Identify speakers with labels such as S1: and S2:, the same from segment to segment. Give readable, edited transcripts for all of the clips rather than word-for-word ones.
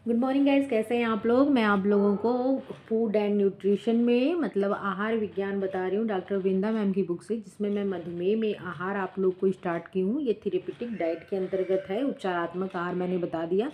S1: Good morning guys, कैसे हैं आप लोग। मैं आप लोगों को फूड एंड न्यूट्रिशन में मतलब आहार विज्ञान बता रही हूँ डॉक्टर वृंदा मैम की बुक से, जिसमें मैं मधुमेह में आहार आप लोग को स्टार्ट की हूँ। ये थेरेपेटिक डाइट के अंतर्गत है। उपचारात्मक आहार मैंने बता दिया।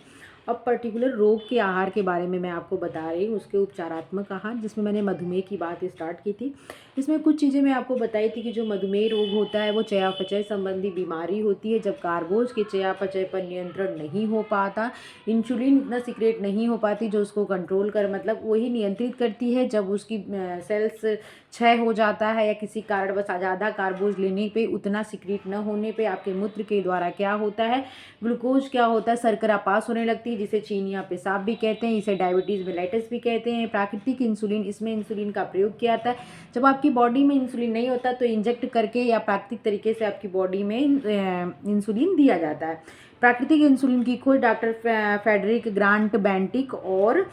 S1: अब पर्टिकुलर रोग के आहार के बारे में मैं आपको बता रही हूँ, उसके उपचारात्मक आहार, जिसमें मैंने मधुमेह की बात स्टार्ट की थी। इसमें कुछ चीज़ें मैं आपको बताई थी कि जो मधुमेह रोग होता है वो चयापचय संबंधी बीमारी होती है। जब कार्बोज के चयापचय पर नियंत्रण नहीं हो पाता, इंसुलिन इतना सीक्रेट नहीं हो पाती जो उसको कंट्रोल कर मतलब वही नियंत्रित करती है। जब उसकी सेल्स क्षय हो जाता है या किसी कारणवश ज़्यादा कार्बोज लेने पे, उतना सीक्रेट न होने पे आपके मूत्र के द्वारा क्या होता है, ग्लूकोज क्या होता है, शर्करा पास होने लगती है, जिसे चीनिया पेशाब भी कहते हैं। इसे डायबिटीज़ मेलाइटस भी कहते हैं। प्राकृतिक इंसुलिन, इसमें इंसुलिन का प्रयोग किया जाता है। जब आपकी बॉडी में इंसुलिन नहीं होता तो इंजेक्ट करके या प्राकृतिक तरीके से आपकी बॉडी में इंसुलिन दिया जाता है। प्राकृतिक इंसुलिन की खोज डॉक्टर फेडरिक ग्रांट बेंटिक और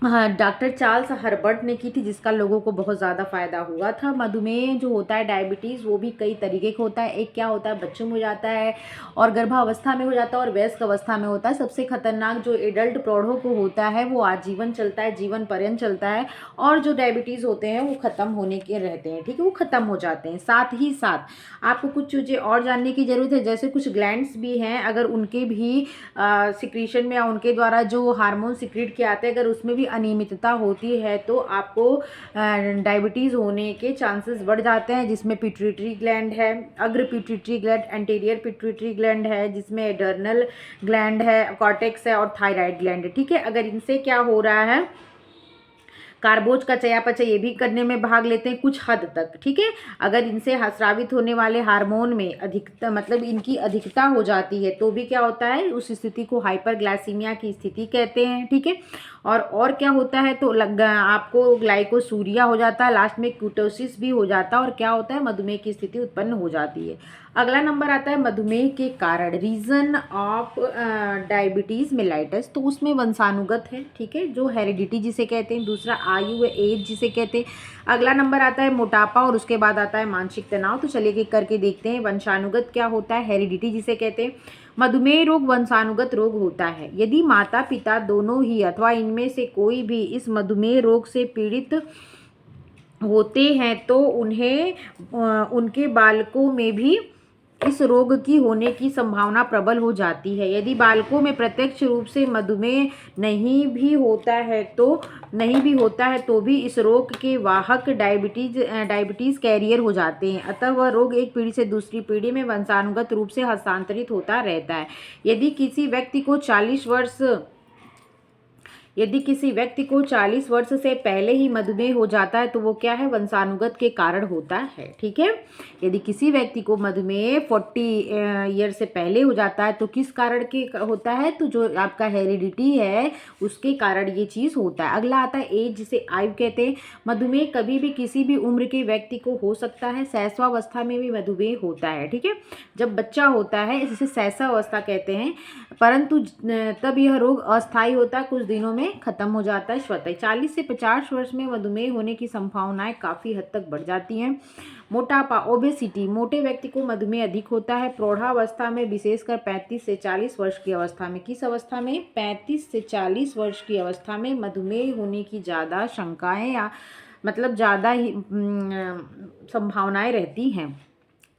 S1: डॉक्टर चार्ल्स हर्बर्ट ने की थी, जिसका लोगों को बहुत ज़्यादा फायदा हुआ था। मधुमेह जो होता है, डायबिटीज़, वो भी कई तरीके का होता है। एक क्या होता है, बच्चों में हो जाता है और गर्भावस्था में हो जाता है और वयस्क अवस्था में होता है। सबसे खतरनाक जो एडल्ट प्रौढ़ों को होता है वो आजीवन चलता है, जीवन पर्यंत चलता है। और जो डायबिटीज़ होते हैं वो ख़त्म होने के रहते हैं, ठीक है, वो ख़त्म हो जाते हैं। साथ ही साथ आपको कुछ चीज़ें और जानने की ज़रूरत है, जैसे कुछ ग्लैंड्स भी हैं, अगर उनके भी सिक्रीशन में या उनके द्वारा जो हार्मोन सिक्रीट किए आते हैं, अगर उसमें भी अनियमितता होती है तो आपको डायबिटीज़ होने के चांसेस बढ़ जाते हैं। जिसमें पिट्यूटरी ग्लैंड है, अग्र pituitary gland, anterior pituitary gland है, जिसमें एडर्नल ग्लैंड है, कॉर्टेक्स है और थायराइड ग्लैंड है, ठीक है। अगर इनसे क्या हो रहा है, कार्बोज का चयापचय ये भी करने में भाग लेते हैं कुछ हद तक, ठीक है। अगर इनसे स्रावित होने वाले हार्मोन में अधिकता मतलब इनकी अधिकता हो जाती है तो भी क्या होता है, उस स्थिति को हाइपरग्लाइसीमिया की स्थिति कहते हैं, ठीक है। और क्या होता है, तो आपको ग्लाइकोसूरिया हो जाता है, लास्ट में कीटोसिस भी हो जाता है और क्या होता है, मधुमेह की स्थिति उत्पन्न हो जाती है। अगला नंबर आता है मधुमेह के कारण, रीजन ऑफ डायबिटीज़ मेलाइटस। तो उसमें वंशानुगत है, ठीक है, जो हेरिडिटी जिसे कहते हैं। दूसरा आयु है, एज जिसे कहते हैं। अगला नंबर आता है मोटापा और उसके बाद आता है मानसिक तनाव। तो चलिए एक करके देखते हैं। वंशानुगत क्या होता है, हेरिडिटी जिसे कहते हैं। मधुमेह रोग वंशानुगत रोग होता है। यदि माता पिता दोनों ही अथवा इनमें से कोई भी इस मधुमेह रोग से पीड़ित होते हैं तो उन्हें उनके बालकों में भी इस रोग की होने की संभावना प्रबल हो जाती है। यदि बालकों में प्रत्यक्ष रूप से मधुमेह नहीं भी होता है तो भी इस रोग के वाहक डायबिटीज कैरियर हो जाते हैं। अतः वह रोग एक पीढ़ी से दूसरी पीढ़ी में वंशानुगत रूप से हस्तांतरित होता रहता है। यदि किसी व्यक्ति को 40 वर्ष से पहले ही मधुमेह हो जाता है तो वो क्या है, वंशानुगत के कारण होता है, ठीक है। यदि किसी व्यक्ति को मधुमेह 40 ईयर से पहले हो जाता है तो किस कारण के होता है, तो जो आपका हेरिडिटी है उसके कारण ये चीज़ होता है। अगला आता है एज, जिसे आयु कहते हैं। मधुमेह कभी भी किसी भी उम्र के व्यक्ति को हो सकता है। शैशवावस्था में भी मधुमेह होता है, ठीक है, जब बच्चा होता है, जिसे शैशवावस्था कहते हैं। परंतु तब यह रोग अस्थायी होता है, कुछ दिनों में खत्म हो जाता है स्वतः। 40 से 50 वर्ष में मधुमेह होने की संभावनाएं काफ़ी हद तक बढ़ जाती हैं। मोटापा, ओबेसिटी, मोटे व्यक्ति को मधुमेह अधिक होता है। प्रौढ़ावस्था में, विशेषकर 35 से 40 वर्ष की अवस्था में, किस अवस्था में, 35 से 40 वर्ष की अवस्था में मधुमेह होने की ज़्यादा शंकाएं या मतलब ज़्यादा ही संभावनाएं रहती हैं।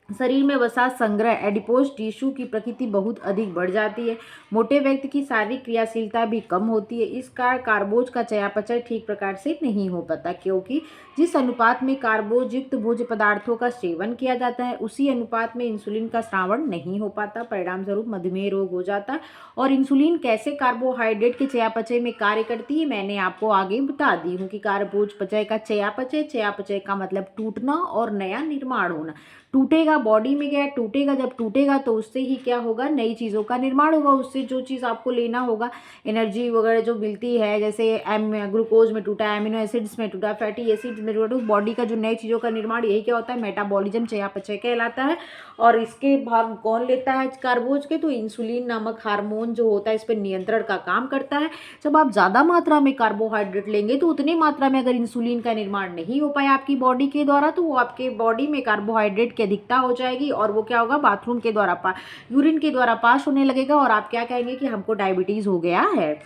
S1: शरीर में वसा संग्रह, एडिपोज टिश्यू की प्रकृति बहुत अधिक बढ़ जाती है। मोटे व्यक्ति की शारीरिक क्रियाशीलता भी कम होती है। इस कारण कार्बोज का चयापचय ठीक प्रकार से नहीं हो पाता, क्योंकि जिस अनुपात में कार्बोज युक्त भोज्य पदार्थों का सेवन किया जाता है उसी अनुपात में इंसुलिन का स्रावण नहीं हो पाता। परिणाम स्वरूप मधुमेह रोग हो जाता है। और इंसुलिन कैसे कार्बोहाइड्रेट के चयापचय में कार्य करती है, मैंने आपको आगे बता दी हूँ कि कार्बोज पचय का चयापचय का मतलब टूटना और नया निर्माण होना। टूटेगा, बॉडी में क्या टूटेगा, जब टूटेगा तो उससे ही क्या होगा, नई चीज़ों का निर्माण होगा। उससे जो चीज़ आपको लेना होगा, एनर्जी वगैरह जो मिलती है, जैसे ग्लूकोज में टूटा, एमिनो एसिड्स में टूटा, फैटी एसिड्स में टूटा, बॉडी का जो नई चीज़ों का निर्माण, यही क्या होता है, मेटाबॉलिज्म चयापचय कहलाता है। और इसके भाग कौन लेता है कार्बोज के, तो इंसुलिन नामक हार्मोन जो होता है इस पर नियंत्रण का काम करता है। जब आप ज़्यादा मात्रा में कार्बोहाइड्रेट लेंगे तो उतनी मात्रा में अगर इंसुलिन का निर्माण नहीं हो पाया आपकी बॉडी के द्वारा, तो वो आपके बॉडी में कार्बोहाइड्रेट की अधिकता हो जाएगी और वो क्या होगा, बाथरूम के द्वारा यूरिन के द्वारा पास होने लगेगा और आप क्या कहेंगे कि हमको डायबिटीज़ हो गया है।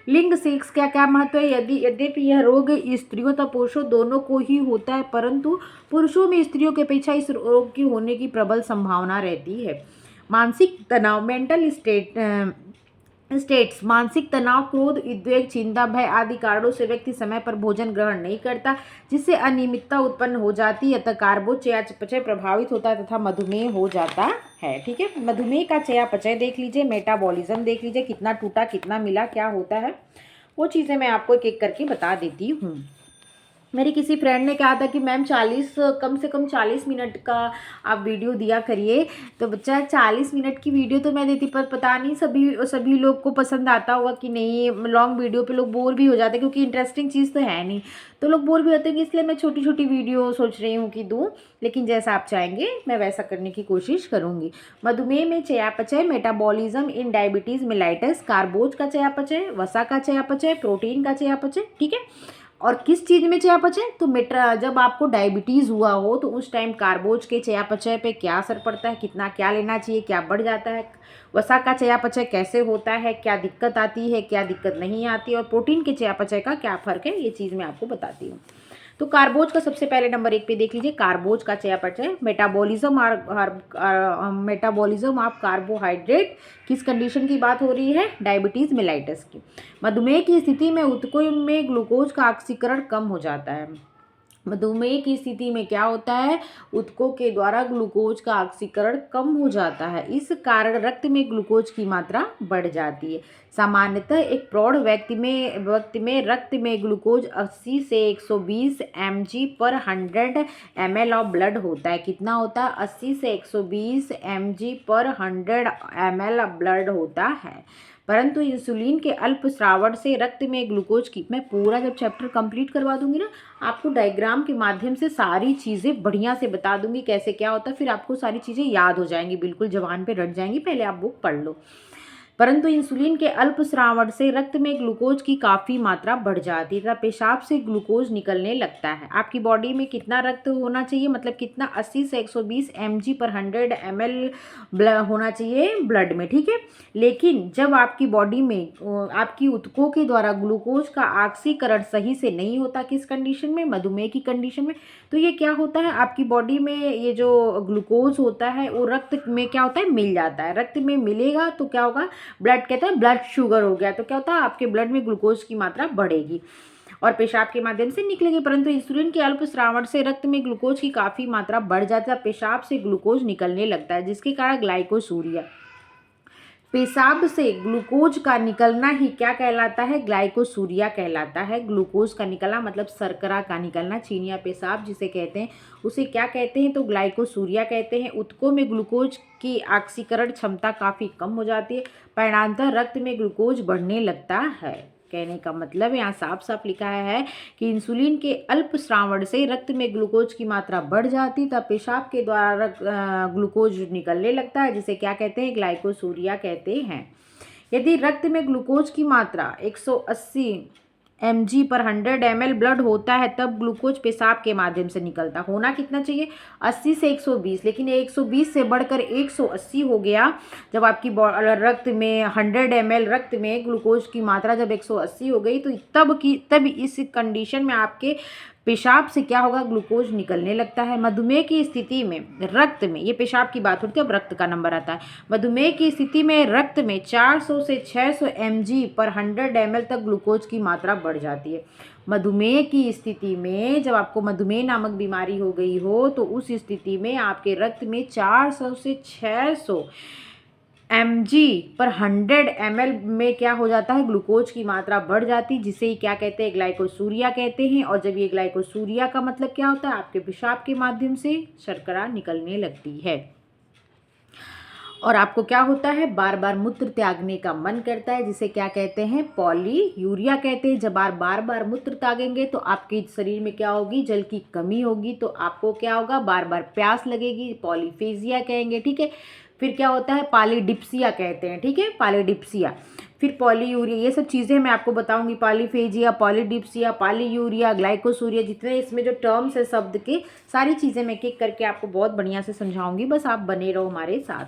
S1: लिंग सेक्स क्या क्या महत्व है? यद्यपि यह रोग स्त्रियों तथा पुरुषों दोनों को ही होता है, परंतु पुरुषों में स्त्रियों की अपेक्षा इस रोग की होने की प्रबल संभावना रहती है। मानसिक तनाव, मेंटल स्टेट्स, मानसिक तनाव, क्रोध, उद्वेग, चिंता, भय आदि कारणों से व्यक्ति समय पर भोजन ग्रहण नहीं करता, जिससे अनियमितता उत्पन्न हो जाती है, अतः कार्बोज चयापचय प्रभावित होता है तथा मधुमेह हो जाता है। ठीक है, मधुमेह का चयापचय देख लीजिए, मेटाबॉलिज्म देख लीजिए, कितना टूटा कितना मिला क्या होता है, वो चीज़ें मैं आपको एक एक करके बता देती हूँ। मेरी किसी फ्रेंड ने कहा था कि मैम कम से कम 40 मिनट का आप वीडियो दिया करिए, तो बच्चा 40 मिनट की वीडियो तो मैं देती, पर पता नहीं सभी लोग को पसंद आता होगा कि नहीं। लॉन्ग वीडियो पे लोग बोर भी हो जाते हैं, क्योंकि इंटरेस्टिंग चीज़ तो है नहीं, तो लोग बोर भी होते हैं, इसलिए मैं छोटी छोटी वीडियो सोच रही हूँ कि दूँ, लेकिन जैसा आप चाहेंगे मैं वैसा करने की कोशिश करूँगी। मधुमेह में चयापचय, मेटाबॉलिज्म इन डायबिटीज़ मेलाइटस, कार्बोज का चयापचय, वसा का चयापचय, प्रोटीन का चयापचय। ठीक है, और किस चीज़ में चयापचय, तो जब आपको डायबिटीज़ हुआ हो तो उस टाइम कार्बोज के चयापचय पे क्या असर पड़ता है, कितना क्या लेना चाहिए, क्या बढ़ जाता है, वसा का चयापचय कैसे होता है, क्या दिक्कत आती है, क्या दिक्कत नहीं आती, और प्रोटीन के चयापचय का क्या फ़र्क है, ये चीज़ मैं आपको बताती हूँ। तो कार्बोज का सबसे पहले नंबर 1 पे देख लीजिए, कार्बोज का चयापचय। मेटाबॉलिज्म ऑफ कार्बोहाइड्रेट, किस कंडीशन की बात हो रही है, डायबिटीज़ मेलाइटस की। मधुमेह की स्थिति में ऊतकों में ग्लूकोज का ऑक्सीकरण कम हो जाता है। मधुमेह की स्थिति में क्या होता है, ऊतकों के द्वारा ग्लूकोज का ऑक्सीकरण कम हो जाता है, इस कारण रक्त में ग्लूकोज की मात्रा बढ़ जाती है। सामान्यतः एक प्रौढ़ व्यक्ति में रक्त में ग्लूकोज 80 से 120 mg पर 100 ml ऑफ ब्लड होता है। कितना होता है, 80 से 120 mg पर 100 ml ऑफ ब्लड होता है। परंतु इंसुलिन के अल्प स्रावण से रक्त में ग्लूकोज की, मैं पूरा जब चैप्टर कंप्लीट करवा दूंगी ना, आपको डायग्राम के माध्यम से सारी चीज़ें बढ़िया से बता दूंगी कैसे क्या होता है, फिर आपको सारी चीज़ें याद हो जाएंगी, बिल्कुल जबान पे रट जाएंगी, पहले आप बुक पढ़ लो। परंतु इंसुलिन के अल्प स्रावण से रक्त में ग्लूकोज की काफ़ी मात्रा बढ़ जाती है तथा पेशाब से ग्लूकोज निकलने लगता है। आपकी बॉडी में कितना रक्त होना चाहिए, मतलब कितना, 80 से 120 mg पर 100 ml होना चाहिए ब्लड में। ठीक है, लेकिन जब आपकी बॉडी में आपकी ऊतकों के द्वारा ग्लूकोज का ऑक्सीकरण सही से नहीं होता, किस कंडीशन में, मधुमेह की कंडीशन में, तो ये क्या होता है, आपकी बॉडी में ये जो ग्लूकोज होता है वो रक्त में क्या होता है, मिल जाता है। रक्त में मिलेगा तो क्या होगा, ब्लड, कहते हैं ब्लड शुगर हो गया, तो क्या होता है, आपके ब्लड में ग्लूकोज की मात्रा बढ़ेगी और पेशाब के माध्यम से निकलेगी। परंतु इंसुलिन के अल्प स्रावण से रक्त में ग्लूकोज की काफ़ी मात्रा बढ़ जाती है, पेशाब से ग्लूकोज निकलने लगता है, जिसके कारण ग्लाइकोसूरिया, पेशाब से ग्लूकोज का निकलना ही क्या कहलाता है, ग्लाइकोसूरिया कहलाता है। ग्लूकोज का निकलना मतलब शर्करा का निकलना, चीनिया पेशाब जिसे कहते हैं, उसे क्या कहते हैं, तो ग्लाइकोसूरिया कहते हैं। ऊतकों में ग्लूकोज की ऑक्सीकरण क्षमता काफ़ी कम हो जाती है, परिणामतः रक्त में ग्लूकोज बढ़ने लगता है। कहने का मतलब यहाँ साफ साफ लिखा है कि इंसुलिन के अल्प स्रावण से रक्त में ग्लूकोज की मात्रा बढ़ जाती तब पेशाब के द्वारा ग्लूकोज निकलने लगता है, जिसे क्या कहते हैं, ग्लाइकोसूरिया कहते हैं। यदि रक्त में ग्लूकोज की मात्रा 180 mg पर 100 ml ब्लड होता है, तब ग्लूकोज पेशाब के माध्यम से निकलता, होना कितना चाहिए, 80 से 120, लेकिन ये 120 से बढ़कर 180 हो गया। जब आपकी रक्त में 100 ml रक्त में ग्लूकोज की मात्रा जब 180 हो गई, तो तब इस कंडीशन में आपके पेशाब से क्या होगा, ग्लूकोज निकलने लगता है। मधुमेह की स्थिति में रक्त में, ये पेशाब की बात होती है, अब रक्त का नंबर आता है। मधुमेह की स्थिति में रक्त में 400 से 600 mg पर 100 ml तक ग्लूकोज की मात्रा बढ़ जाती है। मधुमेह की स्थिति में जब आपको मधुमेह नामक बीमारी हो गई हो, तो उस स्थिति में आपके रक्त में 400 से 600 mg पर 100 ml में क्या हो जाता है, ग्लूकोज की मात्रा बढ़ जाती, जिसे ही क्या कहते हैं, ग्लाइकोसूरिया कहते हैं। और जब ये ग्लाइकोसूरिया का मतलब क्या होता है, आपके पेशाब के माध्यम से शर्करा निकलने लगती है और आपको क्या होता है, बार बार मूत्र त्यागने का मन करता है, जिसे क्या कहते हैं, पॉलीयूरिया कहते हैं। जब आप बार बार मूत्र त्यागेंगे तो आपके शरीर में क्या होगी, जल की कमी होगी, तो आपको क्या होगा, बार बार प्यास लगेगी, पॉलीफेजिया कहेंगे। ठीक है, फिर क्या होता है, पॉलीडिप्सिया कहते हैं। ठीक है, पॉलीडिप्सिया, फिर पॉलीयूरिया, ये सब चीज़ें मैं आपको बताऊंगी, पॉलीफेजिया, पॉलीडिप्सिया, पॉलीयूरिया, ग्लाइकोसूरिया, जितने इसमें जो टर्म्स है शब्द के, सारी चीज़ें मैं एक एक करके आपको बहुत बढ़िया से समझाऊंगी, बस आप बने रहो हमारे साथ।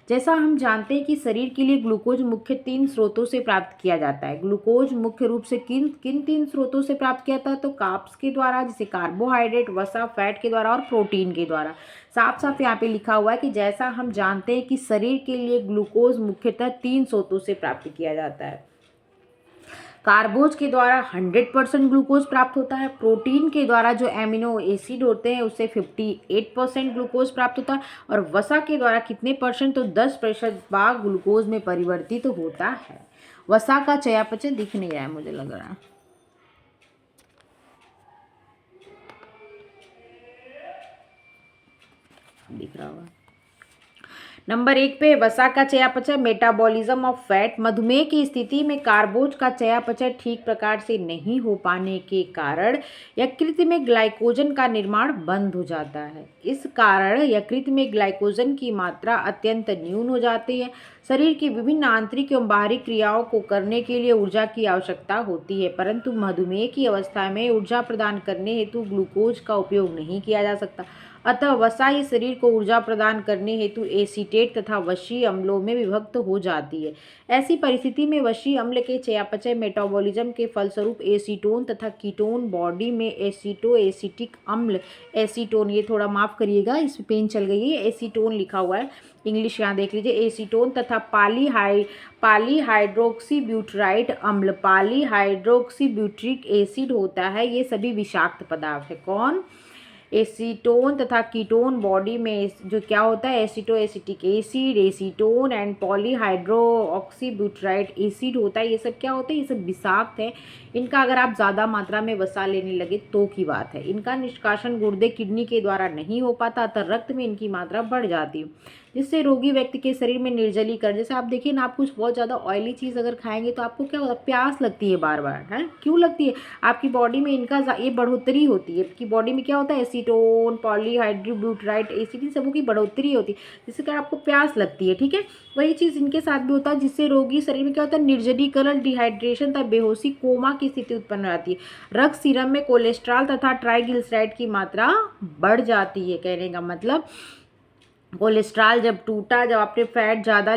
S1: जैसा हम जानते हैं कि शरीर के लिए ग्लूकोज मुख्य 3 स्रोतों से प्राप्त किया जाता है। ग्लूकोज मुख्य रूप से किन किन 3 स्रोतों से प्राप्त किया जाता है? तो कार्ब्स के द्वारा, जैसे कार्बोहाइड्रेट, वसा, फैट के द्वारा और प्रोटीन के द्वारा। साफ साफ यहाँ पे लिखा हुआ है कि जैसा हम जानते हैं कि शरीर के लिए ग्लूकोज मुख्यतः 3 स्रोतों से प्राप्त किया जाता है। कार्बोज के द्वारा 100% ग्लूकोज प्राप्त होता है। प्रोटीन के द्वारा जो एमिनो एसिड होते हैं उससे 58% ग्लूकोज प्राप्त होता है। और वसा के द्वारा कितने परसेंट? तो 10% भाग ग्लूकोज में परिवर्तित होता है। वसा का चयापचय दिख नहीं रहा है, मुझे लग रहा है दिख रहा होगा। नंबर 1 पे वसा का चयापचय, मेटाबॉलिज्म ऑफ फैट। मधुमेह की स्थिति में कार्बोज का चयापचय ठीक प्रकार से नहीं हो पाने के कारण यकृत में ग्लाइकोजन का निर्माण बंद हो जाता है। इस कारण यकृत में ग्लाइकोजन की मात्रा अत्यंत न्यून हो जाती है। शरीर की विभिन्न आंतरिक एवं बाहरी क्रियाओं को करने के लिए ऊर्जा की आवश्यकता होती है, परंतु मधुमेह की अवस्था में ऊर्जा प्रदान करने हेतु ग्लूकोज का उपयोग नहीं किया जा सकता। अतः वसा ही शरीर को ऊर्जा प्रदान करने हेतु एसीटेट तथा वशीय अम्लों में विभक्त हो जाती है। ऐसी परिस्थिति में वशीय अम्ल के चयापचय मेटाबॉलिज्म के फलस्वरूप एसीटोन तथा कीटोन बॉडी में एसीटो एसिटिक अम्ल, एसीटोन, ये थोड़ा माफ करिएगा इस पेन चल गई है, एसीटोन लिखा हुआ है, इंग्लिश यहाँ देख लीजिए, एसीटोन तथा पॉलीहाइड्रोक्सीब्यूटराइट अम्ल, पॉलीहाइड्रोक्सीब्यूट्रिक एसिड होता है। ये सभी विषाक्त पदार्थ है। कौन? एसीटोन तथा कीटोन बॉडी में जो क्या होता है? Aceto acetic acid, acetone and polyhydroxybutyrate acid होता है। ये सब क्या होता है? ये सब विषाक्त है। इनका अगर आप ज़्यादा मात्रा में वसा लेने लगे तो की बात है। इनका निष्कासन गुर्दे, किडनी के द्वारा नहीं हो पाता, अतः रक्त में इनकी मात्रा बढ़ जाती है, जिससे रोगी व्यक्ति के शरीर में निर्जलीकरण, जैसे आप देखिए ना, आप कुछ बहुत ज़्यादा ऑयली चीज़ अगर खाएंगे तो आपको क्या होता है? प्यास लगती है बार बार, है क्यों लगती है? आपकी बॉडी में इनका ये बढ़ोतरी होती है। आपकी बॉडी में क्या होता है? एसीटोन, पॉलीहाइड्रोब्यूटराइट एसिड, इन सबों की बढ़ोतरी होती है, जिससे कारण आपको प्यास लगती है। ठीक है, वही चीज़ इनके साथ भी होता है, जिससे रोगी शरीर में क्या होता है? निर्जलीकरण, डिहाइड्रेशन तथा बेहोशी, कोमा की स्थिति उत्पन्न हो जाती है। रक्त सीरम में कोलेस्ट्रॉल तथा ट्राइग्लिसराइड की मात्रा बढ़ जाती है। कहने का मतलब कोलेस्ट्रॉल जब टूटा, जब आपने फैट ज़्यादा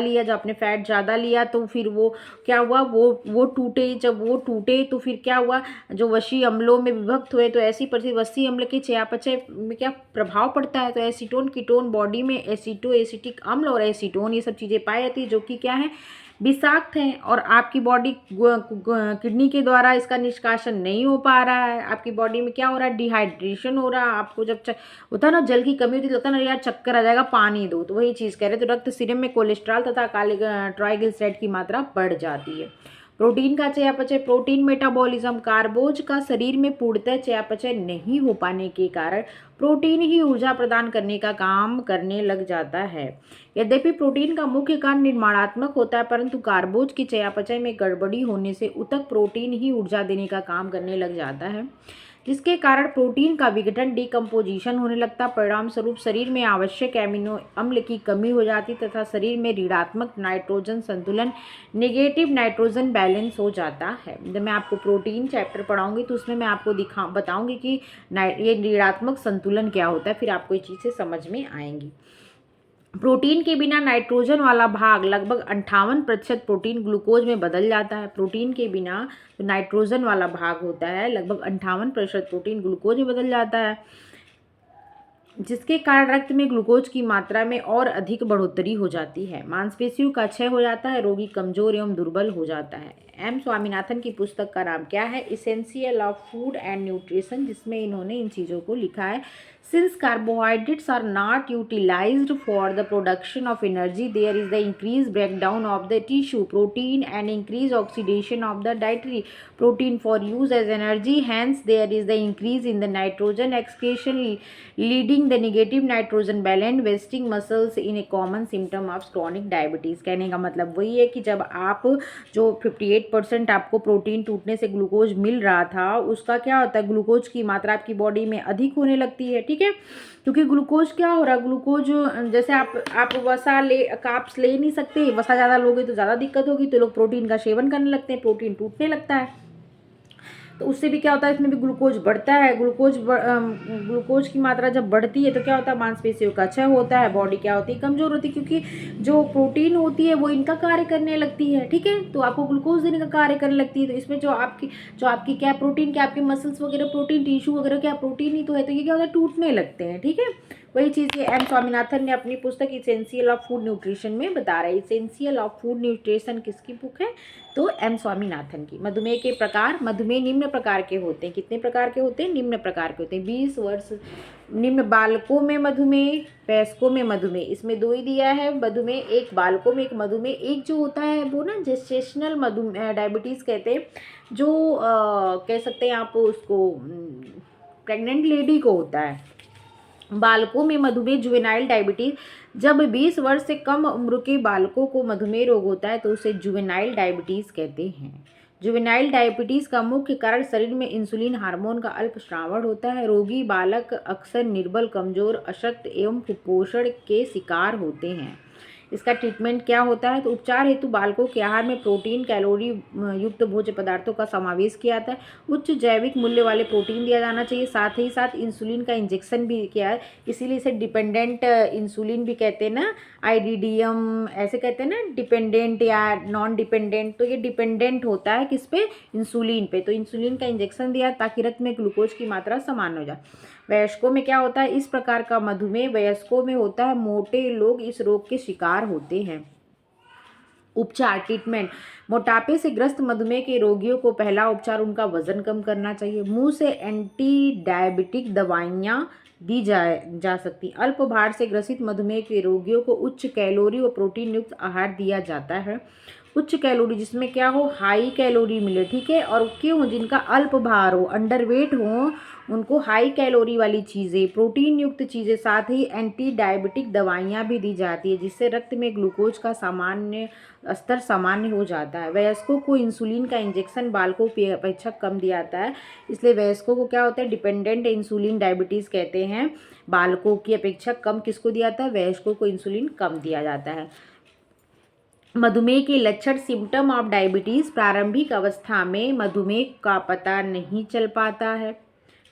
S1: लिया तो फिर वो क्या हुआ? वो टूटे, जब वो टूटे तो फिर क्या हुआ? जो वशीय अम्लों में विभक्त हुए, तो ऐसी परिस्थिति वशीय अम्ल के चयापचय में क्या प्रभाव पड़ता है? तो एसीटोन कीटोन बॉडी में एसीटो एसिटिक अम्ल और एसीटोन, ये सब चीज़ें पाई जाती है, जो कि क्या है? विषाक्त हैं। और आपकी बॉडी किडनी के द्वारा इसका निष्कासन नहीं हो पा रहा है। आपकी बॉडी में क्या हो रहा है? डिहाइड्रेशन हो रहा है। आपको जब होता है ना, जल की कमी होती है, लगता है ना यार चक्कर आ जाएगा, पानी दो, तो वही चीज़ कह रहे हैं। तो रक्त सीरम में कोलेस्ट्रॉल तथा ट्राइग्लिसराइड की मात्रा बढ़ जाती है। प्रोटीन का चयापचय, प्रोटीन मेटाबॉलिज्म। कार्बोज का शरीर में पूर्णतः चयापचय नहीं हो पाने के कारण प्रोटीन ही ऊर्जा प्रदान करने का काम करने लग जाता है। यद्यपि प्रोटीन का मुख्य कारण निर्माणात्मक होता है, परंतु कार्बोज की चयापचय में गड़बड़ी होने से ऊतक प्रोटीन ही ऊर्जा देने का काम करने लग जाता है, जिसके कारण प्रोटीन का विघटन, डिकम्पोजिशन होने लगता। परिणाम स्वरूप शरीर में आवश्यक एमिनो अम्ल की कमी हो जाती तथा शरीर में ऋणात्मक नाइट्रोजन संतुलन, नेगेटिव नाइट्रोजन बैलेंस हो जाता है। जब मैं आपको प्रोटीन चैप्टर पढ़ाऊंगी तो उसमें मैं आपको बताऊंगी कि ये ऋणात्मक संतुलन क्या होता है, फिर आपको ये चीज़ें समझ में आएंगी। प्रोटीन के बिना नाइट्रोजन वाला भाग लगभग 58% प्रोटीन ग्लूकोज में बदल जाता है। प्रोटीन के बिना जो नाइट्रोजन वाला भाग होता है, लगभग 58% प्रोटीन ग्लूकोज में बदल जाता है, जिसके कारण रक्त में ग्लूकोज की मात्रा में और अधिक बढ़ोतरी हो जाती है। मांसपेशियों का क्षय हो जाता है, रोगी कमजोर एवं दुर्बल हो जाता है। एम स्वामीनाथन की पुस्तक का नाम क्या है? Essential of food and nutrition, जिसमें इन्होंने इन चीज़ों को लिखा है। Since carbohydrates are not utilized for the production of energy, there is the increased breakdown of the tissue protein and increased oxidation of the dietary protein for use as energy. Hence, there is the increase in the nitrogen excretion, leading the negative nitrogen balance, wasting muscles in a common symptom of chronic diabetes. कहने का मतलब वही है कि जब आप जो 58% आपको प्रोटीन टूटने से ग्लूकोज मिल रहा था, उसका क्या होता है? ग्लूकोज की मात्रा आपकी बॉडी में अधिक होने लगती है। ठीक है। क्योंकि ग्लूकोज क्या हो रहा है, ग्लूकोज जैसे आप वसा ले काप्स ले नहीं सकते, वसा ज़्यादा लोगे तो ज़्यादा दिक्कत होगी, तो लोग प्रोटीन का सेवन करने लगते हैं, प्रोटीन टूटने लगता है, तो उससे भी क्या होता है, इसमें भी ग्लूकोज बढ़ता है। ग्लूकोज की मात्रा जब बढ़ती है तो क्या होता है, मांसपेशियों का क्षय होता है, बॉडी क्या होती है, कमजोर होती है, क्योंकि जो प्रोटीन होती है वो इनका कार्य करने लगती है, ठीक है। तो आपको ग्लूकोज देने का कार्य करने लगती है, तो इसमें जो आपकी क्या प्रोटीन, क्या आपके मसल्स वगैरह प्रोटीन, टिश्यू वगैरह क्या प्रोटीन ही तो है, तो ये क्या होता है, टूटने लगते हैं, ठीक है। वही चीज़ ये एम स्वामीनाथन ने अपनी पुस्तक इसेंशियल ऑफ फूड न्यूट्रिशन में बता रहे हैं। इसेंशियल ऑफ फूड न्यूट्रिशन किसकी बुक है, तो एम स्वामीनाथन की। मधुमेह के प्रकार, मधुमेह निम्न प्रकार के होते हैं। कितने प्रकार के होते हैं, निम्न प्रकार के होते हैं। 20 वर्ष निम्न, बालकों में मधुमेह, वयस्कों में मधुमेह, इसमें दो ही दिया है मधुमेह, एक बालकों में एक मधुमेह, एक जो होता है वो ना जेस्टेशनल मधुमेह डायबिटीज़ कहते हैं, जो कह सकते हैं आप उसको प्रेग्नेंट लेडी को होता है। बालकों में मधुमेह जुवेनाइल डायबिटीज, जब 20 वर्ष से कम उम्र के बालकों को मधुमेह रोग होता है तो उसे जुवेनाइल डायबिटीज कहते हैं। जुवेनाइल डायबिटीज का मुख्य कारण शरीर में इंसुलिन हार्मोन का अल्प श्रावण होता है। रोगी बालक अक्सर निर्बल, कमजोर, अशक्त एवं कुपोषण के शिकार होते हैं। इसका ट्रीटमेंट क्या होता है, तो उपचार हेतु बालकों के आहार में प्रोटीन, कैलोरी युक्त भोज्य पदार्थों का समावेश किया जाता है। उच्च जैविक मूल्य वाले प्रोटीन दिया जाना चाहिए। साथ ही साथ इंसुलिन का इंजेक्शन भी किया है, इसीलिए इसे डिपेंडेंट इंसुलिन भी कहते हैं ना, आईडीडीएम ऐसे कहते हैं ना, डिपेंडेंट या नॉन डिपेंडेंट। तो ये डिपेंडेंट होता है किस पे, इंसुलिन पे। तो इंसुलिन का इंजेक्शन दिया ताकि रक्त में ग्लूकोज की मात्रा समान हो जाए। वयस्कों में क्या होता है, इस प्रकार का मधुमेह वयस्कों में होता है। मोटे लोग इस रोग के शिकार होते हैं। उपचार, ट्रीटमेंट, मोटापे से ग्रस्त मधुमेह के रोगियों को पहला उपचार उनका वजन कम करना चाहिए। मुंह से एंटी डायबिटिक दवाइयाँ दी जा सकती। अल्प भार से ग्रसित मधुमेह के रोगियों को उच्च कैलोरी व प्रोटीन युक्त आहार दिया जाता है। उच्च कैलोरी जिसमें क्या हो, हाई कैलोरी मिले, ठीक है। और क्यों, जिनका अल्प भार हो, अंडरवेट हो, उनको हाई कैलोरी वाली चीज़ें, प्रोटीन युक्त चीज़ें, साथ ही एंटी डायबिटिक दवाइयाँ भी दी जाती है, जिससे रक्त में ग्लूकोज का स्तर सामान्य हो जाता है। वयस्कों को इंसुलिन का इंजेक्शन बालकों की अपेक्षा कम दिया जाता है, इसलिए वयस्कों को क्या होता है, डिपेंडेंट इंसुलिन डायबिटीज़ कहते हैं। बालकों की अपेक्षा कम किसको दिया जाता है, वयस्कों को इंसुलिन कम दिया जाता है। मधुमेह के लक्षण, सिम्टम ऑफ डायबिटीज़, प्रारंभिक अवस्था में मधुमेह का पता नहीं चल पाता है।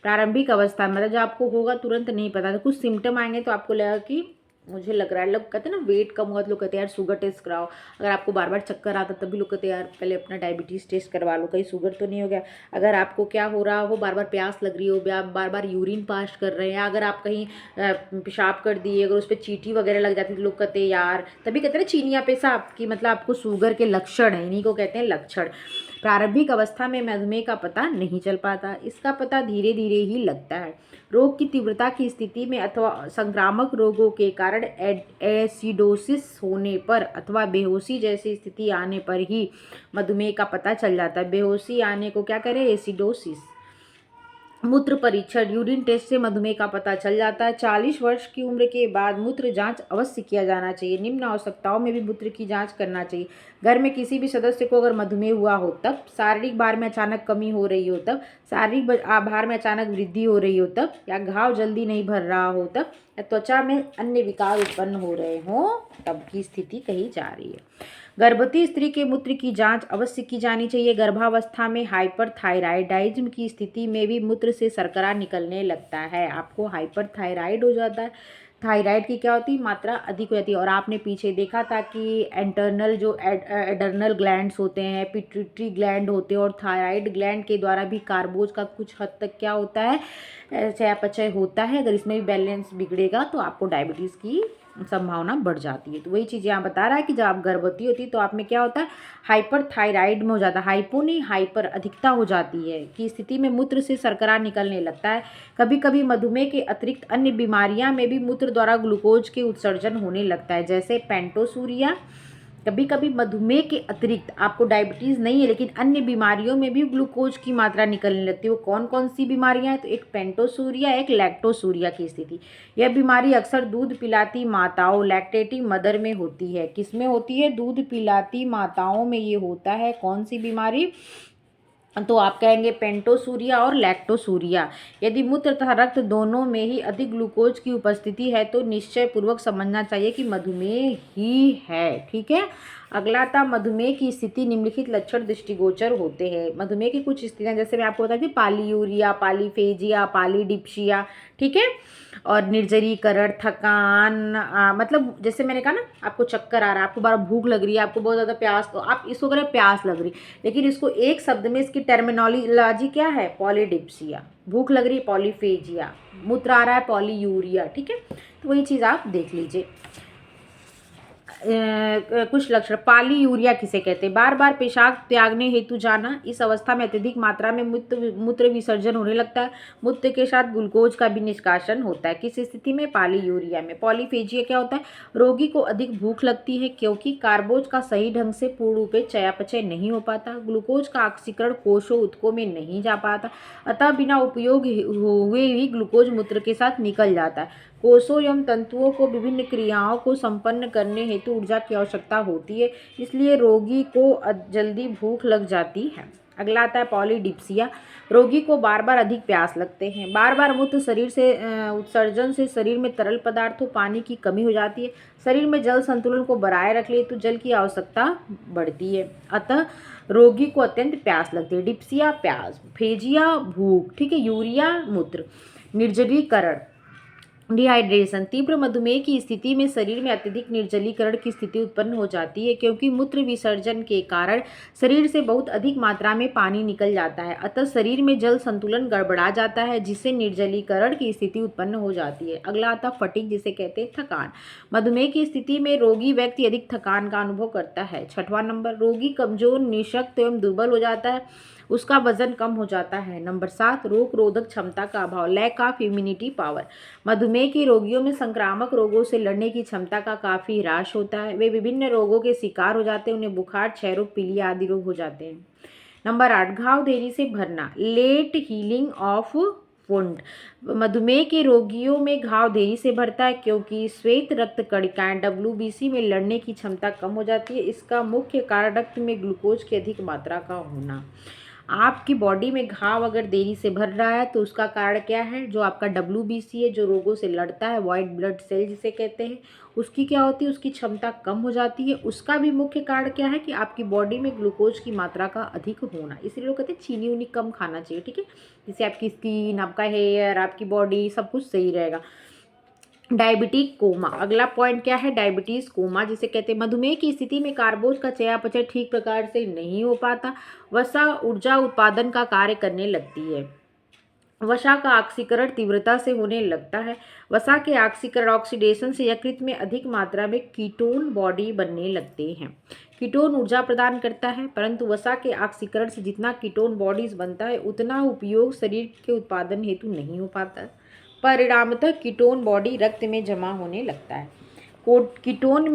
S1: प्रारंभिक अवस्था मतलब जब आपको होगा तुरंत नहीं पता, तो कुछ सिम्टम आएंगे तो आपको लगेगा कि मुझे लग रहा है, लोग कहते हैं ना वेट कम हुआ तो लोग कहते हैं यार शुगर टेस्ट कराओ। अगर आपको बार बार चक्कर आता तब भी लोग कहते हैं यार पहले अपना डायबिटीज़ टेस्ट करवा लो, कहीं शुगर तो नहीं हो गया। अगर आपको क्या हो रहा हो, बार बार प्यास लग रही हो, आप बार बार यूरिन पास कर रहे हैं, अगर आप कहीं पेशाब कर दिए, अगर उस पर चींटी वगैरह लग जाती है तो लोग कहते हैं यार, तभी कहते हैं ना चीनिया पेशाब की, मतलब आपको शुगर के लक्षण है, इन्हीं को कहते हैं लक्षण। प्रारंभिक अवस्था में मधुमेह का पता नहीं चल पाता, इसका पता धीरे धीरे ही लगता है। रोग की तीव्रता की स्थिति में अथवा संक्रामक रोगों के कारण एसिडोसिस होने पर अथवा बेहोशी जैसी स्थिति आने पर ही मधुमेह का पता चल जाता है। बेहोशी आने को क्या करें, एसिडोसिस। मूत्र परीक्षण, यूरिन टेस्ट से मधुमेह का पता चल जाता है। 40 वर्ष की उम्र के बाद मूत्र जांच अवश्य किया जाना चाहिए। निम्न आवश्यकताओं में भी मूत्र की जांच करना चाहिए। घर में किसी भी सदस्य को अगर मधुमेह हुआ हो तब, शारीरिक भार में अचानक कमी हो रही हो तब, शारीरिक भार में अचानक वृद्धि हो रही हो तब, या घाव जल्दी नहीं भर रहा हो तब, या त्वचा में अन्य विकार उत्पन्न हो रहे हों तब की स्थिति कही जा रही है। गर्भवती स्त्री के मूत्र की जांच अवश्य की जानी चाहिए। गर्भावस्था में हाइपरथायराइडिज्म की स्थिति में भी मूत्र से शर्करा निकलने लगता है। आपको हाइपरथायराइड हो जाता है, थायराइड की क्या होती है, मात्रा अधिक हो जाती है। और आपने पीछे देखा था कि इंटरनल जो एडर्नल ग्लैंड्स होते हैं, पिट्यूटरी ग्लैंड होते हैं, और थायराइड ग्लैंड के द्वारा भी कार्बोज का कुछ हद तक क्या होता है, चयापचय होता है। अगर इसमें भी बैलेंस बिगड़ेगा तो आपको डायबिटीज़ की संभावना बढ़ जाती है। तो वही चीज़ यहाँ बता रहा है कि जब आप गर्भवती होती है तो आप में क्या होता है, हाइपरथायराइड में हो जाता है, हाइपो नहीं हाइपर, अधिकता हो जाती है की स्थिति में मूत्र से शर्करा निकलने लगता है। कभी कभी मधुमेह के अतिरिक्त अन्य बीमारियां में भी मूत्र द्वारा ग्लूकोज के उत्सर्जन होने लगता है, जैसे पेंटोसूरिया। कभी कभी मधुमेह के अतिरिक्त आपको डायबिटीज़ नहीं है लेकिन अन्य बीमारियों में भी ग्लूकोज की मात्रा निकलने लगती है। वो कौन कौन सी बीमारियां हैं, तो एक पेंटोसूरिया, एक लैक्टोसूरिया की स्थिति। यह बीमारी अक्सर दूध पिलाती माताओं, लैक्टेटिंग मदर में होती है। किस में होती है, दूध पिलाती माताओं में ये होता है। कौन सी बीमारी, तो आप कहेंगे पेंटोसूरिया और लैक्टोसूरिया। यदि मूत्र तथा रक्त दोनों में ही अधिक ग्लूकोज की उपस्थिति है तो निश्चय पूर्वक समझना चाहिए कि मधुमेह ही है। ठीक है। अगला था मधुमेह की स्थिति निम्नलिखित लक्षण दृष्टिगोचर होते हैं। मधुमेह की कुछ स्थितियां जैसे मैं आपको बताई थी, पॉलीयूरिया, पॉलीफेजिया, पॉलीडिप्सिया। ठीक है। और निर्जलीकरण, थकान, मतलब जैसे मैंने कहा ना, आपको चक्कर आ रहा है, आपको बार भूख लग रही है, आपको बहुत ज़्यादा प्यास, तो आप इसको करें प्यास लग रही, लेकिन इसको एक शब्द में इसकी टर्मिनोलॉजी क्या है, पॉलीडिप्सिया। भूख लग रही, पॉलीफेजिया। मूत्र आ रहा है, पॉलीयूरिया। ठीक है। तो वही चीज़ आप देख लीजिए। कुछ लक्षण, पॉलीयूरिया किसे कहते हैं, बार बार पेशाब त्यागने हेतु जाना। इस अवस्था में अत्यधिक मात्रा में मूत्र विसर्जन होने लगता है। मूत्र के साथ ग्लूकोज का भी निष्कासन होता है। किस स्थिति में, पॉलीयूरिया में। पॉलीफेजिया क्या होता है, रोगी को अधिक भूख लगती है क्योंकि कार्बोज का सही ढंग से पूर्ण रूप से चयापचय नहीं हो पाता, ग्लूकोज का ऑक्सीकरण कोशों ऊतकों में नहीं जा पाता, अतः बिना उपयोग हुए ही ग्लूकोज मूत्र के साथ निकल जाता है। कोशों एवं तंतुओं को विभिन्न क्रियाओं को संपन्न करने हेतु ऊर्जा की आवश्यकता होती है, इसलिए रोगी को जल्दी भूख लग जाती है। अगला आता है पॉलीडिप्सिया। रोगी को बार बार अधिक प्यास लगते हैं। बार बार मूत्र शरीर से उत्सर्जन से शरीर में तरल पदार्थों, पानी की कमी हो जाती है। शरीर में जल संतुलन को बनाए रखने हेतु जल की आवश्यकता बढ़ती है, अतः रोगी को अत्यंत प्यास लगती है। डिप्सिया प्यास, फेजिया भूख। ठीक है। यूरिया मूत्र, निर्जलीकरण, डिहाइड्रेशन। तीव्र मधुमेह की स्थिति में शरीर में अत्यधिक निर्जलीकरण की स्थिति उत्पन्न हो जाती है क्योंकि मूत्र विसर्जन के कारण शरीर से बहुत अधिक मात्रा में पानी निकल जाता है, अतः शरीर में जल संतुलन गड़बड़ा जाता है जिससे निर्जलीकरण की स्थिति उत्पन्न हो जाती है। अगला आता फटीग, जिसे कहते हैं थकान। मधुमेह की स्थिति में रोगी व्यक्ति अधिक थकान का अनुभव करता है। 6वां नंबर, रोगी कमजोर, निःशक्त एवं दुर्बल हो जाता है, उसका वजन कम हो जाता है। नंबर 7, रोग रोधक क्षमता का अभाव, लैक ऑफ इम्यूनिटी पावर। मधुमेह के रोगियों में संक्रामक रोगों से लड़ने की क्षमता का काफ़ी ह्रास होता है, वे विभिन्न रोगों के शिकार हो जाते हैं, उन्हें बुखार, क्षय रोग, पीलिया आदि रोग हो जाते हैं। नंबर 8, घाव देरी से भरना, लेट हीलिंग ऑफ वुंड। मधुमेह के रोगियों में घाव देरी से भरता है क्योंकि श्वेत रक्त कणिकाएं WBC में लड़ने की क्षमता कम हो जाती है। इसका मुख्य कारण रक्त में ग्लूकोज की अधिक मात्रा का होना। आपकी बॉडी में घाव अगर देरी से भर रहा है तो उसका कारण क्या है, जो आपका WBC है, जो रोगों से लड़ता है, वाइट ब्लड सेल जिसे कहते हैं, उसकी क्या होती है, उसकी क्षमता कम हो जाती है। उसका भी मुख्य कारण क्या है कि आपकी बॉडी में ग्लूकोज की मात्रा का अधिक होना। इसलिए लोग कहते हैं चीनी उनी कम खाना चाहिए। ठीक है। जिससे आपकी स्किन, आपका हेयर, आपकी बॉडी सब कुछ सही रहेगा। डायबिटिक कोमा, अगला पॉइंट क्या है, डायबिटीज कोमा जिसे कहते हैं। मधुमेह की स्थिति में कार्बोज का चयापचय ठीक प्रकार से नहीं हो पाता, वसा ऊर्जा उत्पादन का कार्य करने लगती है। वसा का ऑक्सीकरण तीव्रता से होने लगता है। वसा के ऑक्सीकरण, ऑक्सीडेशन से यकृत में अधिक मात्रा में कीटोन बॉडी बनने लगते हैं। कीटोन ऊर्जा प्रदान करता है, परंतु वसा के ऑक्सीकरण से जितना कीटोन बॉडीज बनता है उतना उपयोग शरीर के उत्पादन हेतु नहीं हो पाता। परिणामतः कीटोन बॉडी रक्त में जमा होने लगता है। कीटोन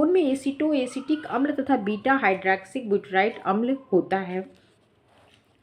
S1: में एसीटो एसिटिक अम्ल तथा बीटा हाइड्रॉक्सिक ब्यूटाराइट अम्ल होता है।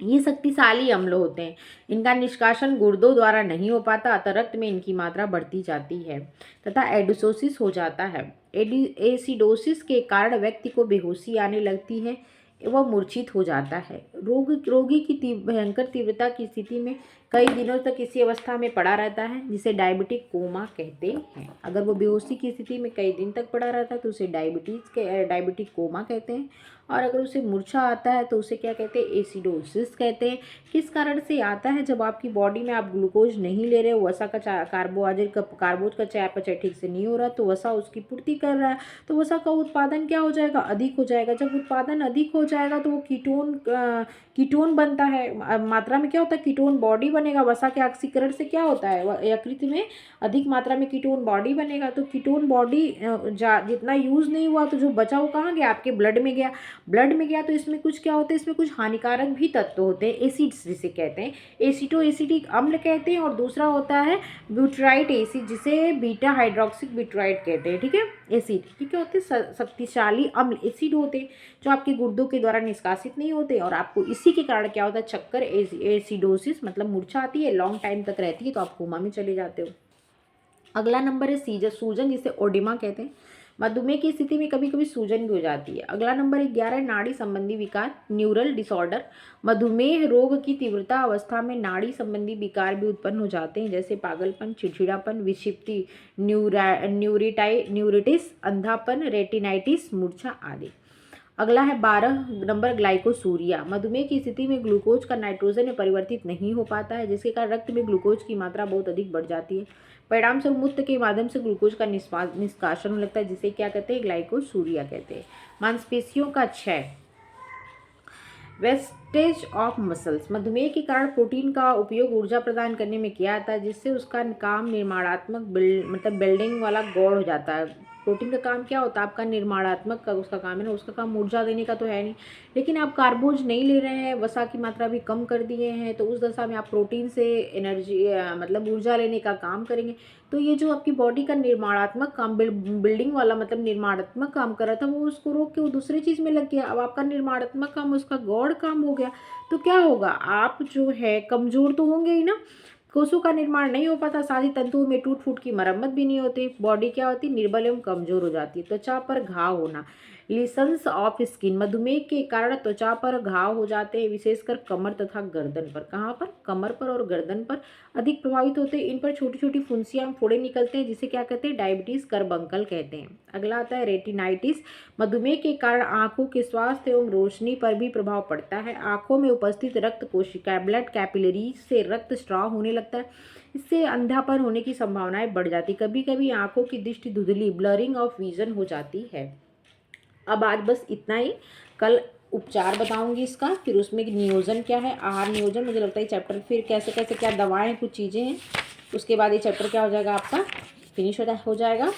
S1: ये शक्तिशाली अम्ल होते हैं, इनका निष्कासन गुर्दों द्वारा नहीं हो पाता, अतः रक्त में इनकी मात्रा बढ़ती जाती है तथा एडोसोसिस हो जाता है। एसिडोसिस के कारण व्यक्ति को बेहोशी आने लगती है, वह मूर्छित हो जाता है। रोगी की भयंकर तीव्रता की स्थिति में कई दिनों तक इसी अवस्था में पड़ा रहता है, जिसे डायबिटिक कोमा कहते हैं। अगर वो बेहोशी की स्थिति में कई दिन तक पड़ा रहता है तो उसे डायबिटिक कोमा कहते हैं। और अगर उसे मूर्छा आता है तो उसे क्या कहते हैं, एसिडोसिस कहते हैं। किस कारण से आता है, जब आपकी बॉडी में आप ग्लूकोज नहीं ले रहे हो, वसा का कार्बोज का चयापचय ठीक से नहीं हो रहा, तो वसा उसकी पूर्ति कर रहा है, तो वसा का उत्पादन क्या हो जाएगा, अधिक हो जाएगा। जब उत्पादन अधिक हो जाएगा तो वो कीटोन बनता है। मात्रा में क्या होता है, कीटोन बॉडी बनेगा। वसा के ऑक्सीकरण से क्या होता है, यकृत में अधिक मात्रा में कीटोन बॉडी बनेगा। तो कीटोन बॉडी जितना यूज़ नहीं हुआ तो जो बचा वो कहाँ गया, आपके ब्लड में गया। तो इसमें कुछ क्या होता है, इसमें कुछ हानिकारक भी तत्व होते हैं, एसिड्स जिसे कहते हैं। एसिटो एसिटिक अम्ल कहते हैं। और दूसरा होता है ब्यूटाराइट एसिड, जिसे बीटा हाइड्रोक्सिक ब्यूटाराइट कहते हैं। ठीक है। एसिड ठीक है, होते हैं शक्तिशाली अम्ल, एसिड होते हैं जो आपके गुर्दों के द्वारा निष्कासित नहीं होते, और आपको इसी के कारण क्या होता है, चक्कर, एसिडोसिस मतलब मूर्छा आती है, लॉन्ग टाइम तक रहती है, तो आप कोमा में चले जाते हो। अगला नंबर है सूजन, जिसे ओडिमा कहते हैं। मधुमेह की स्थिति में कभी कभी सूजन भी हो जाती है। अगला नंबर 11 नाड़ी संबंधी विकार, न्यूरल डिसऑर्डर। मधुमेह रोग की तीव्रता अवस्था में नाड़ी संबंधी विकार भी उत्पन्न हो जाते हैं, जैसे पागलपन, चिड़चिड़ापन, विक्षिप्ति, न्यूरिटिस, अंधापन, रेटिनाइटिस, मूर्छा आदि। अगला है 12 नंबर ग्लाइकोसूरिया। मधुमेह की स्थिति में ग्लूकोज का नाइट्रोजन में परिवर्तित नहीं हो पाता है, जिसके कारण रक्त में ग्लूकोज की मात्रा बहुत अधिक बढ़ जाती है। परिणाम स्वरूप मूत्र के माध्यम से ग्लूकोज का निष्कासन होने लगता है, जिसे क्या कहते हैं, ग्लाइकोसूरिया कहते हैं। मांसपेशियों का क्षय, वेस्टेज ऑफ मसल्स। मधुमेह के कारण प्रोटीन का उपयोग ऊर्जा प्रदान करने में किया जाता है, जिससे उसका काम निर्माणात्मक बिल्डिंग वाला गौड़ हो जाता है। प्रोटीन का काम क्या होता है, आपका निर्माणात्मक का उसका काम है ना, उसका काम ऊर्जा देने का तो है नहीं। लेकिन आप कार्बोज नहीं ले रहे हैं, वसा की मात्रा भी कम कर दिए हैं, तो उस दशा में आप प्रोटीन से एनर्जी मतलब ऊर्जा लेने का काम करेंगे। तो ये जो आपकी बॉडी का निर्माणात्मक काम, बिल्डिंग वाला मतलब निर्माणात्मक काम कर रहा था, वो उसको रोक के वो दूसरी चीज़ में लग गया। अब आपका निर्माणात्मक काम उसका गौड़ काम हो गया, तो क्या होगा, आप जो है कमज़ोर तो होंगे ही ना। कोषों का निर्माण नहीं हो पाता, साथ ही तंतुओं में टूट फूट की मरम्मत भी नहीं होती। बॉडी क्या होती, निर्बल एवं कमजोर हो जाती है। त्वचा पर घाव होना, लीशंस ऑफ स्किन। मधुमेह के कारण त्वचा पर घाव हो जाते हैं, विशेषकर कमर तथा गर्दन पर। कहाँ पर, कमर पर और गर्दन पर अधिक प्रभावित होते हैं। इन पर छोटी छोटी फुंसियाँ, फोड़े निकलते हैं, जिसे क्या कहते हैं, डायबिटीज करबंकल कहते हैं। अगला आता है रेटिनाइटिस। मधुमेह के कारण आंखों के स्वास्थ्य एवं रोशनी पर भी प्रभाव पड़ता है। आंखों में उपस्थित रक्त कोशिका, ब्लड कैपिलरी से रक्त स्राव होने लगता है, इससे अंधापन होने की संभावनाएं बढ़ जाती। कभी कभी आंखों की दृष्टि धुंधली, ब्लरिंग ऑफ विजन हो जाती है। अब आज बस इतना ही। कल उपचार बताऊंगी इसका, फिर उसमें नियोजन क्या है, आहार नियोजन। मुझे लगता है चैप्टर फिर कैसे कैसे क्या दवाएं, कुछ चीज़ें हैं, उसके बाद ये चैप्टर क्या हो जाएगा आपका, फिनिश हो जाएगा।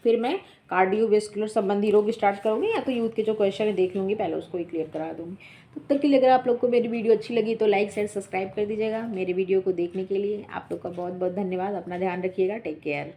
S1: फिर मैं कार्डियोवेस्कुलर संबंधी रोग स्टार्ट करूँगी, या तो यूथ के जो क्वेश्चन है देख लूँगी, पहले उसको ही क्लियर करा दूँगी। तब तक के लिए अगर आप लोग को मेरी वीडियो अच्छी लगी तो लाइक शेयर सब्सक्राइब कर दीजिएगा। मेरे वीडियो को देखने के लिए आप लोग का बहुत बहुत धन्यवाद। अपना ध्यान रखिएगा, टेक केयर।